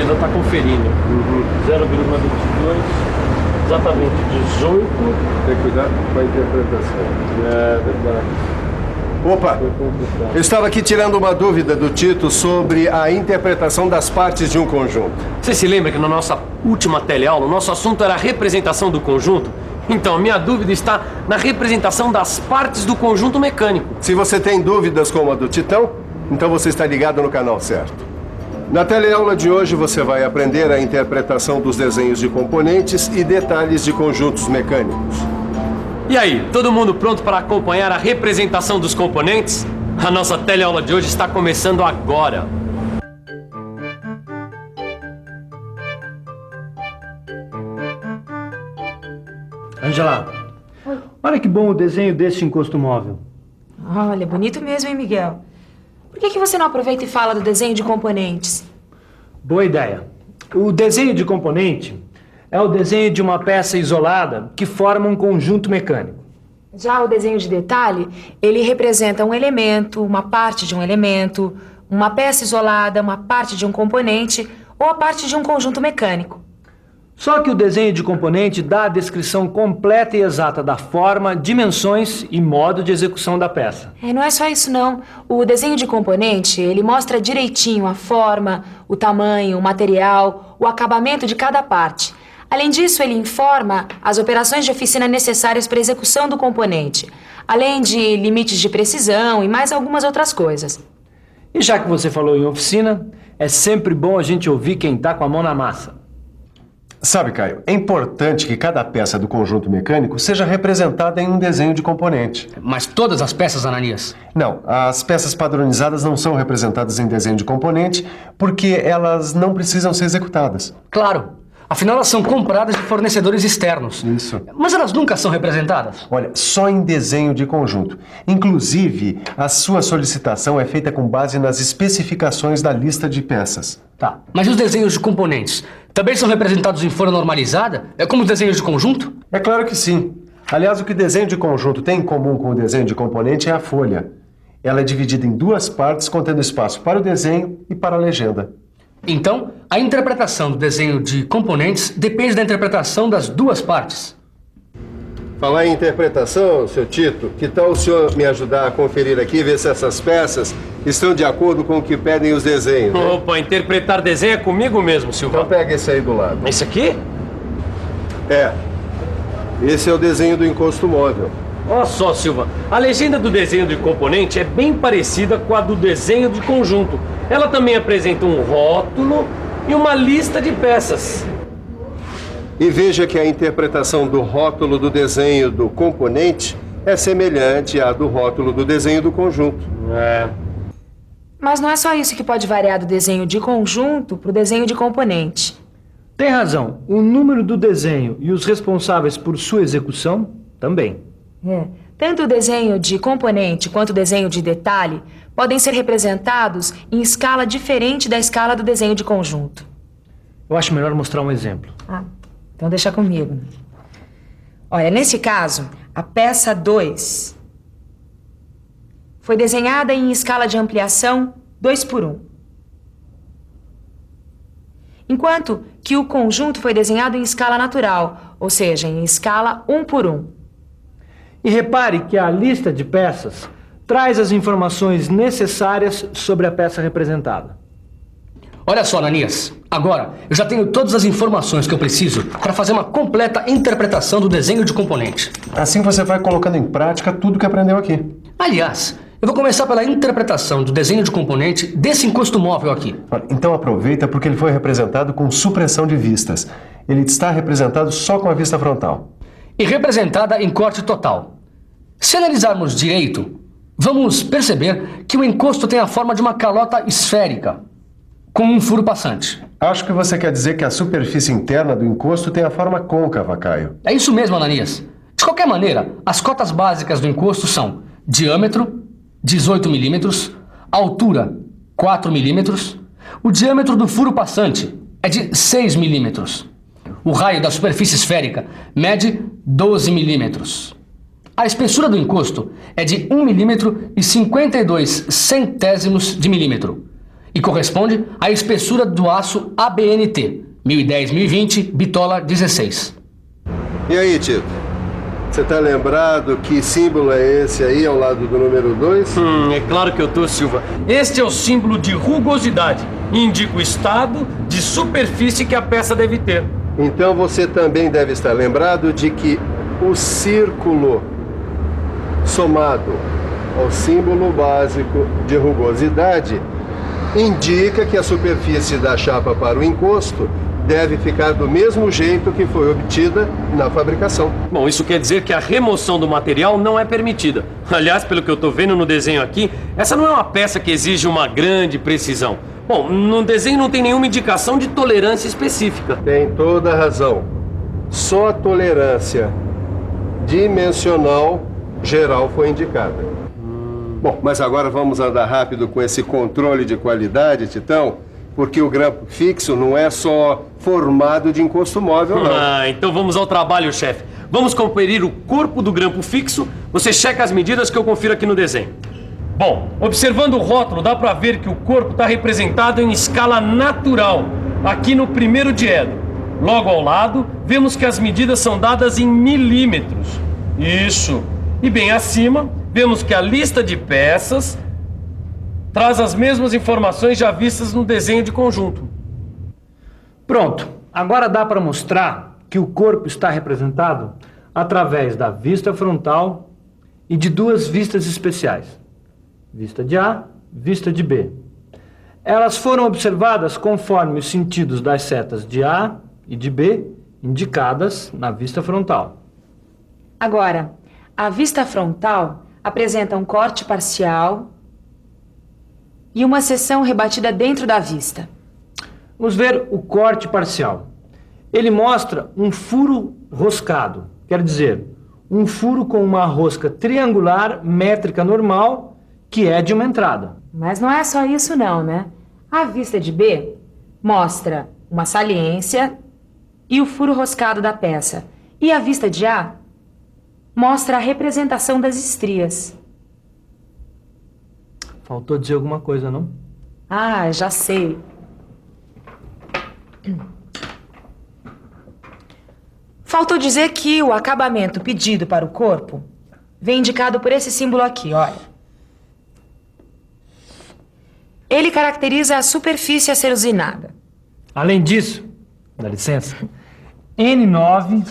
Regina está conferindo. 0,22, exatamente 18. Tem cuidado com a interpretação. É verdade. Opa! Eu estava aqui tirando uma dúvida do Tito sobre a interpretação das partes de um conjunto. Você se lembra que na nossa última teleaula o nosso assunto era a representação do conjunto? Então, a minha dúvida está na representação das partes do conjunto mecânico. Se você tem dúvidas como a do Titão, então você está ligado no canal certo. Na teleaula de hoje você vai aprender a interpretação dos desenhos de componentes e detalhes de conjuntos mecânicos. E aí, todo mundo pronto para acompanhar a representação dos componentes? A nossa teleaula de hoje está começando agora. Angela, olha que bom o desenho desse encosto móvel. Olha, bonito mesmo, hein, Miguel? Por que você não aproveita e fala do desenho de componentes? Boa ideia. O desenho de componente é o desenho de uma peça isolada que forma um conjunto mecânico. Já o desenho de detalhe, ele representa um elemento, uma parte de um elemento, uma peça isolada, uma parte de um componente ou a parte de um conjunto mecânico. Só que o desenho de componente dá a descrição completa e exata da forma, dimensões e modo de execução da peça. Não é só isso não. O desenho de componente, ele mostra direitinho a forma, o tamanho, o material, o acabamento de cada parte. Além disso, ele informa as operações de oficina necessárias para a execução do componente, além de limites de precisão e mais algumas outras coisas. E já que você falou em oficina, é sempre bom a gente ouvir quem está com a mão na massa. Sabe, Caio, é importante que cada peça do conjunto mecânico seja representada em um desenho de componente. Mas todas as peças, Ananias? Não, as peças padronizadas não são representadas em desenho de componente porque elas não precisam ser executadas. Claro. Afinal, elas são compradas de fornecedores externos. Isso. Mas elas nunca são representadas. Olha, só em desenho de conjunto. Inclusive, a sua solicitação é feita com base nas especificações da lista de peças. Tá. Mas e os desenhos de componentes? Também são representados em folha normalizada? É como os desenhos de conjunto? É claro que sim. Aliás, o que desenho de conjunto tem em comum com o desenho de componente é a folha. Ela é dividida em duas partes, contendo espaço para o desenho e para a legenda. Então, a interpretação do desenho de componentes depende da interpretação das duas partes. Falar em interpretação, seu Tito, que tal o senhor me ajudar a conferir aqui e ver se essas peças estão de acordo com o que pedem os desenhos? Né? Opa, interpretar desenho é comigo mesmo, Silva. Então pega esse aí do lado. Esse aqui? É. Esse é o desenho do encosto móvel. Olha só, Silva, a legenda do desenho de componente é bem parecida com a do desenho de conjunto. Ela também apresenta um rótulo e uma lista de peças. E veja que a interpretação do rótulo do desenho do componente é semelhante à do rótulo do desenho do conjunto. Mas não é só isso que pode variar do desenho de conjunto para o desenho de componente. Tem razão. O número do desenho e os responsáveis por sua execução também. Tanto o desenho de componente quanto o desenho de detalhe podem ser representados em escala diferente da escala do desenho de conjunto. Eu acho melhor mostrar um exemplo. Então deixa comigo. Olha, nesse caso, a peça 2 foi desenhada em escala de ampliação 2:1. Enquanto que o conjunto foi desenhado em escala natural, ou seja, em escala 1:1. E repare que a lista de peças traz as informações necessárias sobre a peça representada. Olha só, Ananias. Agora, eu já tenho todas as informações que eu preciso para fazer uma completa interpretação do desenho de componente. Assim você vai colocando em prática tudo que aprendeu aqui. Aliás, eu vou começar pela interpretação do desenho de componente desse encosto móvel aqui. Então aproveita porque ele foi representado com supressão de vistas. Ele está representado só com a vista frontal. E representada em corte total. Se analisarmos direito, vamos perceber que o encosto tem a forma de uma calota esférica, com um furo passante. Acho que você quer dizer que a superfície interna do encosto tem a forma côncava, Caio. É isso mesmo, Ananias. De qualquer maneira, as cotas básicas do encosto são diâmetro, 18 milímetros, altura, 4 milímetros, o diâmetro do furo passante é de 6 milímetros. O raio da superfície esférica mede 12 milímetros. A espessura do encosto é de 1 milímetro e 52 centésimos de milímetro. e corresponde à espessura do aço ABNT, 1010-1020, bitola 16. E aí, Tito? Você está lembrado que símbolo é esse aí ao lado do número 2? É claro que eu tô, Silva. Este é o símbolo de rugosidade. Indica o estado de superfície que a peça deve ter. Então você também deve estar lembrado de que o círculo somado ao símbolo básico de rugosidade indica que a superfície da chapa para o encosto deve ficar do mesmo jeito que foi obtida na fabricação. Bom, isso quer dizer que a remoção do material não é permitida. Aliás, pelo que eu tô vendo no desenho aqui, essa não é uma peça que exige uma grande precisão. Bom, no desenho não tem nenhuma indicação de tolerância específica. Tem toda a razão. Só a tolerância dimensional geral foi indicada. Bom, mas agora vamos andar rápido com esse controle de qualidade, Titão, porque o grampo fixo não é só formado de encosto móvel, não. Então vamos ao trabalho, chefe. Vamos conferir o corpo do grampo fixo. Você checa as medidas que eu confiro aqui no desenho. Bom, observando o rótulo, dá pra ver que o corpo está representado em escala natural, aqui no primeiro diedro. Logo ao lado, vemos que as medidas são dadas em milímetros. Isso. E bem acima, vemos que a lista de peças traz as mesmas informações já vistas no desenho de conjunto. Pronto, agora dá para mostrar que o corpo está representado através da vista frontal e de duas vistas especiais. Vista de A, vista de B. Elas foram observadas conforme os sentidos das setas de A e de B, indicadas na vista frontal. Agora, a vista frontal apresenta um corte parcial e uma seção rebatida dentro da vista. Vamos ver o corte parcial. Ele mostra um furo roscado, quer dizer, um furo com uma rosca triangular métrica normal, que é de uma entrada. Mas não é só isso não, né? A vista de B mostra uma saliência e o furo roscado da peça. E a vista de A mostra a representação das estrias. Faltou dizer alguma coisa, não? Ah, já sei. Faltou dizer que o acabamento pedido para o corpo vem indicado por esse símbolo aqui, olha. Ele caracteriza a superfície a ser usinada. Além disso, dá licença, N9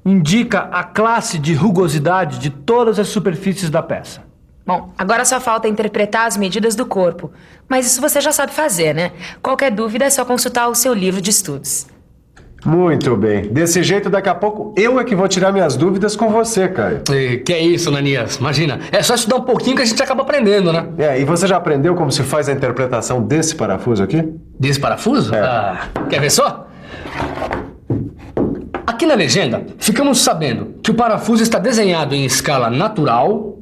indica a classe de rugosidade de todas as superfícies da peça. Bom, agora só falta interpretar as medidas do corpo. Mas isso você já sabe fazer, né? Qualquer dúvida é só consultar o seu livro de estudos. Muito bem. Desse jeito, daqui a pouco, eu é que vou tirar minhas dúvidas com você, Caio. Que é isso, Nanias? Imagina, é só estudar um pouquinho que a gente acaba aprendendo, né? E você já aprendeu como se faz a interpretação desse parafuso aqui? Desse parafuso? Quer ver só? Aqui na legenda, ficamos sabendo que o parafuso está desenhado em escala natural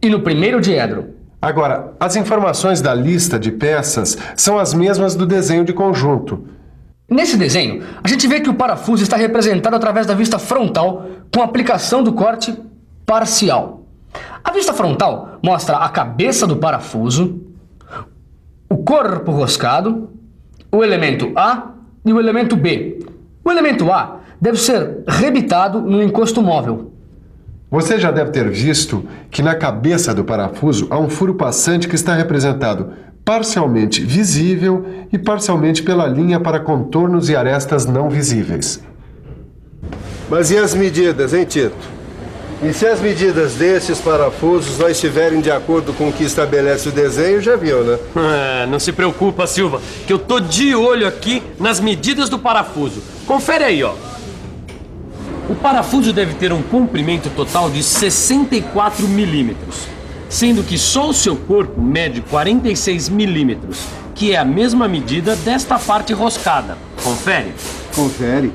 e no primeiro diedro. Agora, as informações da lista de peças são as mesmas do desenho de conjunto. Nesse desenho, a gente vê que o parafuso está representado através da vista frontal com a aplicação do corte parcial. A vista frontal mostra a cabeça do parafuso, o corpo roscado, o elemento A e o elemento B. O elemento A deve ser rebitado no encosto móvel. Você já deve ter visto que na cabeça do parafuso há um furo passante que está representado parcialmente visível e parcialmente pela linha para contornos e arestas não visíveis. Mas e as medidas, hein, Tito? E se as medidas desses parafusos não estiverem de acordo com o que estabelece o desenho, já viu, né? Não se preocupa, Silva, que eu tô de olho aqui nas medidas do parafuso. Confere aí, ó. O parafuso deve ter um comprimento total de 64 milímetros, sendo que só o seu corpo mede 46 milímetros, que é a mesma medida desta parte roscada. Confere? Confere.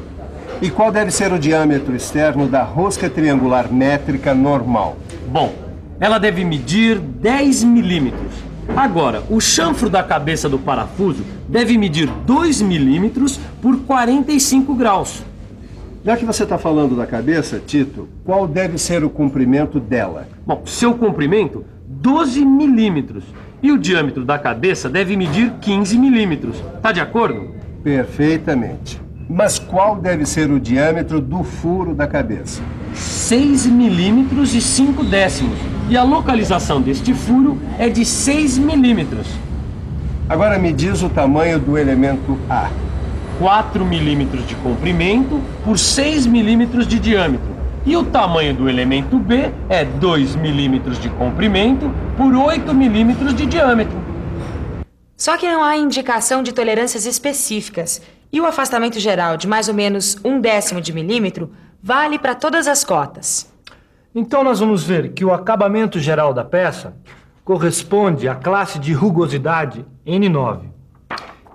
E qual deve ser o diâmetro externo da rosca triangular métrica normal? Bom, ela deve medir 10 milímetros. Agora, o chanfro da cabeça do parafuso deve medir 2 milímetros por 45 graus. Já que você está falando da cabeça, Tito, qual deve ser o comprimento dela? Bom, seu comprimento, 12 milímetros. E o diâmetro da cabeça deve medir 15 milímetros. Tá de acordo? Perfeitamente. Mas qual deve ser o diâmetro do furo da cabeça? 6 milímetros e 5 décimos. E a localização deste furo é de 6 milímetros. Agora me diz o tamanho do elemento A. 4 milímetros de comprimento por 6 milímetros de diâmetro. E o tamanho do elemento B é 2 milímetros de comprimento por 8 milímetros de diâmetro. Só que não há indicação de tolerâncias específicas. E o afastamento geral de mais ou menos 1/10 de milímetro vale para todas as cotas. Então nós vamos ver que o acabamento geral da peça corresponde à classe de rugosidade N9,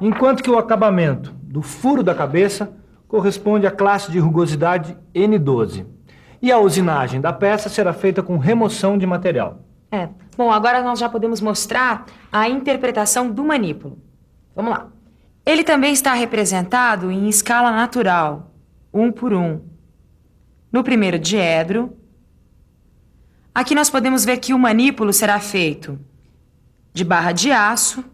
enquanto que o acabamento do furo da cabeça corresponde à classe de rugosidade N12. E a usinagem da peça será feita com remoção de material. Bom, agora nós já podemos mostrar a interpretação do manípulo. Vamos lá. Ele também está representado em escala natural, 1 por 1. No primeiro diedro, aqui nós podemos ver que o manípulo será feito de barra de aço,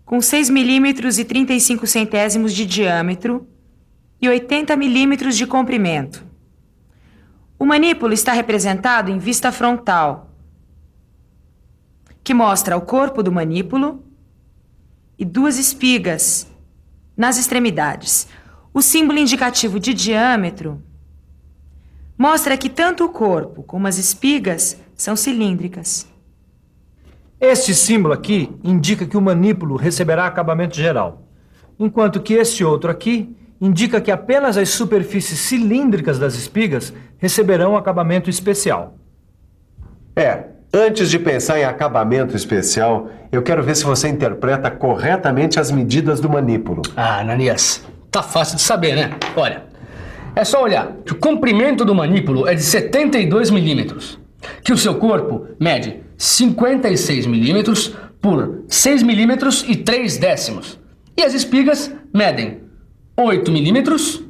com 6 milímetros e 35 centésimos de diâmetro e 80 milímetros de comprimento. O manípulo está representado em vista frontal, que mostra o corpo do manípulo e 2 espigas nas extremidades. O símbolo indicativo de diâmetro mostra que tanto o corpo como as espigas são cilíndricas. Este símbolo aqui indica que o manípulo receberá acabamento geral, enquanto que este outro aqui indica que apenas as superfícies cilíndricas das espigas receberão acabamento especial. Antes de pensar em acabamento especial, eu quero ver se você interpreta corretamente as medidas do manípulo. Ah, Ananias, tá fácil de saber, né? Olha, é só olhar que o comprimento do manípulo é de 72 milímetros, que o seu corpo mede 56 milímetros por 6 milímetros e 3 décimos. E as espigas medem 8 milímetros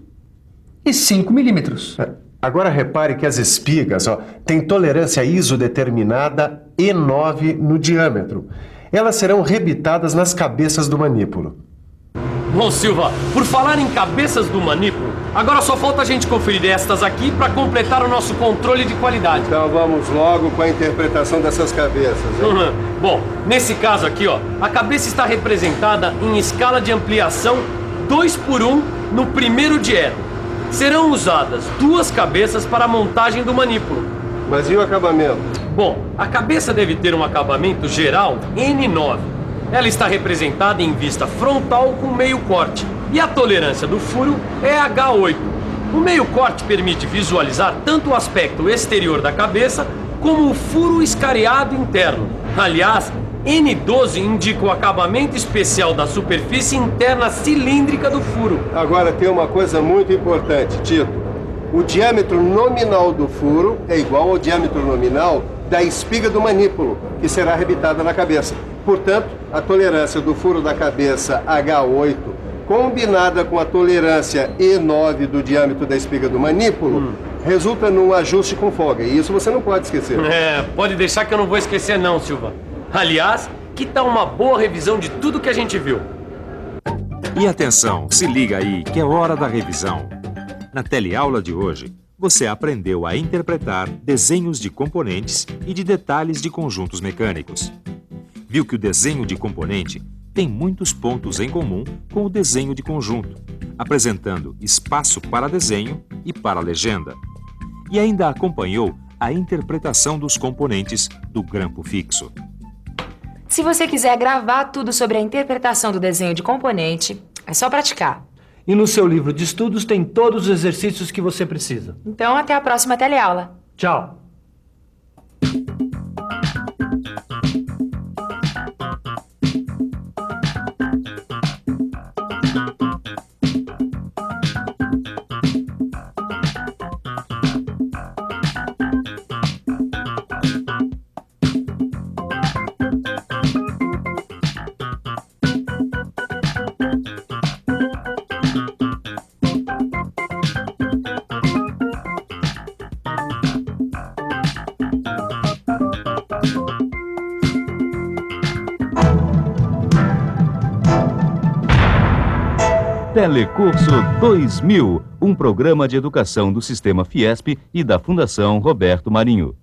e 5 milímetros. Agora repare que as espigas têm tolerância isodeterminada E9 no diâmetro. Elas serão rebitadas nas cabeças do manípulo. Bom, Silva, por falar em cabeças do manípulo, agora só falta a gente conferir estas aqui para completar o nosso controle de qualidade. Então vamos logo com a interpretação dessas cabeças. Bom, nesse caso aqui, a cabeça está representada em escala de ampliação 2 por 1 no primeiro diedro. Serão usadas 2 cabeças para a montagem do manípulo. Mas e o acabamento? Bom, a cabeça deve ter um acabamento geral N9. Ela está representada em vista frontal com meio corte. E a tolerância do furo é H8. O meio corte permite visualizar tanto o aspecto exterior da cabeça como o furo escariado interno. Aliás, N12 indica o acabamento especial da superfície interna cilíndrica do furo. Agora tem uma coisa muito importante, Tito. O diâmetro nominal do furo é igual ao diâmetro nominal da espiga do manípulo, que será rebitada na cabeça. Portanto, a tolerância do furo da cabeça H8, combinada com a tolerância E9 do diâmetro da espiga do manípulo, resulta num ajuste com folga. E isso você não pode esquecer. Pode deixar que eu não vou esquecer não, Silva. Aliás, que tal uma boa revisão de tudo que a gente viu? E atenção, se liga aí que é hora da revisão. Na teleaula de hoje, você aprendeu a interpretar desenhos de componentes e de detalhes de conjuntos mecânicos. Viu que o desenho de componente tem muitos pontos em comum com o desenho de conjunto, apresentando espaço para desenho e para legenda. E ainda acompanhou a interpretação dos componentes do grampo fixo. Se você quiser gravar tudo sobre a interpretação do desenho de componente, é só praticar. E no seu livro de estudos tem todos os exercícios que você precisa. Então, até a próxima teleaula. Tchau! Telecurso 2000, um programa de educação do Sistema Fiesp e da Fundação Roberto Marinho.